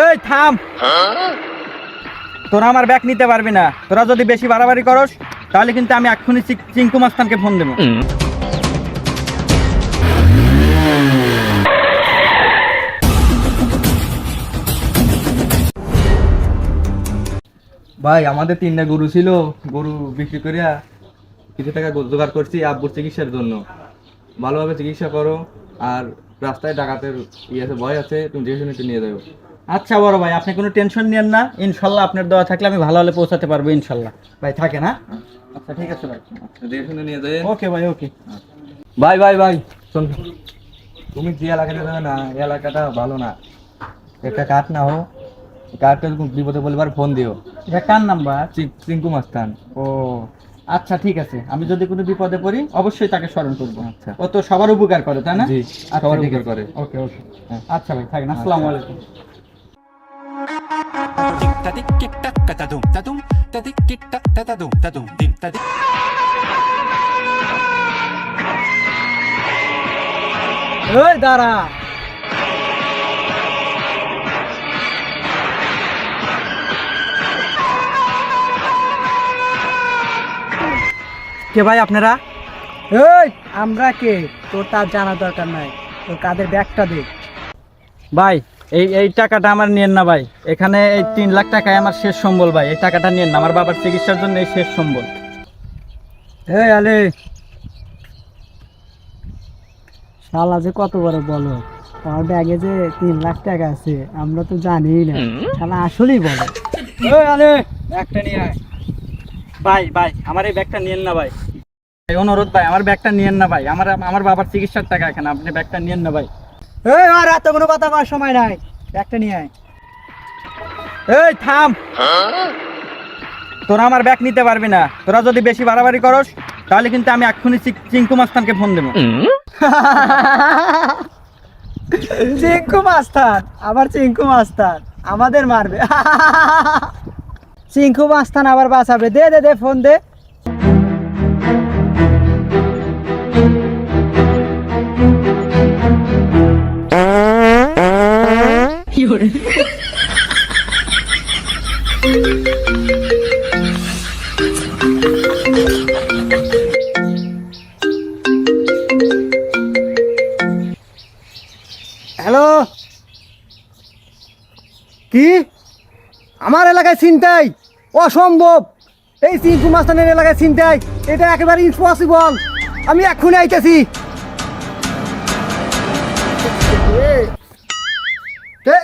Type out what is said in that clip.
এই থাম, তোরা আমার ব্যাগ নিতে পারবি না। তোরা যদি বেশি বাড়াবাড়ি করস তাহলে কিন্তু আমি এক্ষুনি চিঙ্কু মাস্তানকে ফোন দেবো। ভাই আমাদের 3টা গরু ছিল, গরু বিক্রি করিয়া কিছু টাকা জোগাড় করছি আব্বুর চিকিৎসার জন্য। ভালোভাবে চিকিৎসা করো, আর রাস্তায় ডাকাতের আছে, ভয় আছে, তুমি দেখে শুনে একটু নিয়ে যাও। আচ্ছা বড় ভাই, আপনি কোনো টেনশন নিয়েন না, ইনশাল্লাহ আপনার দোয়া থাকলে আমি ভালো হলে পৌঁছাতে পারবো ইনশাল্লাহ। ভাই থাকে না? আচ্ছা ঠিক আছে ভাই, দেখে শুনে নিয়ে যাই। ওকে ভাই, ওকে। ভাই ভাই ভাই শোন, তুমি যে এলাকাটা যাবে না, এই এলাকাটা ভালো না। একটা কাঠ না হো, কাঠটা বিপদে বলবার ফোন দিও। এটা কার নাম্বার? চিঙ্কু মাস্তান। ও আচ্ছা ঠিক আছে, আমি যদি কোনো বিপদে পড়ি অবশ্যই তাকে স্মরণ করবো। আচ্ছা। ও তো সবার উপকার করে, তাই না? জি, আচ্ছা, সবার ঠিক উপকার আছে। করে। ওকে ওকে, হ্যাঁ। আচ্ছা ভাই থাকেন, আসসালামু আলাইকুম। ওই দাঁড়া, কে ভাই আপনারা? এই আমরা কে তোর তার জানা দরকার নাই, তোর কাদের ব্যাগটা দে। ভাই এই এই টাকাটা আমার নিয়েন না ভাই, এখানে এই 3 লাখ টাকায় আমার শেষ সম্বল ভাই, এই টাকাটা নিয়েন না, আমার বাবার চিকিৎসার জন্য এই শেষ সম্বল। এই আলে শালা যে কত বড় বলো, আমার ব্যাগে যে 3 লাখ টাকা আছে আমরা তো জানি না, শালা আসলেই বলো। ওই আলে ব্যাগটা নিয়ে আয়। ভাই ভাই আমার এই ব্যাগটা নিয়েন না ভাই, এই অনুরোধ ভাই, আমার ব্যাগটা নিয়েন না ভাই, আমার বাবার চিকিৎসার টাকা এখানে, আপনি ব্যাগটা নিয়েন না ভাই। এই আর এত কোনো কথা করার সময় নাই, ব্যাগটা নিয়ে আয়। এই থাম, তোরা আমার ব্যাগ নিতে পারবি না। তোরা যদি বেশি বাড়াবাড়ি করস তাহলে কিন্তু আমি এক্ষুনি চিঙ্কু মাস্তানকে ফোন দেবো। চিঙ্কু মাস্তান, আবার চিঙ্কু মাস্তান আমাদের মারবে। চিঙ্কু মাস্তান আবার বাঁচাবে, দে দে দে ফোন দে। হ্যালো, কি আমার এলাকায় ছিনতাই? অসম্ভব, এই চিঙ্কু মাস্তানের এলাকায় ছিনতাই, এটা একেবারে ইম্পসিবল। আমি এক্ষুনি আইতেছি। এ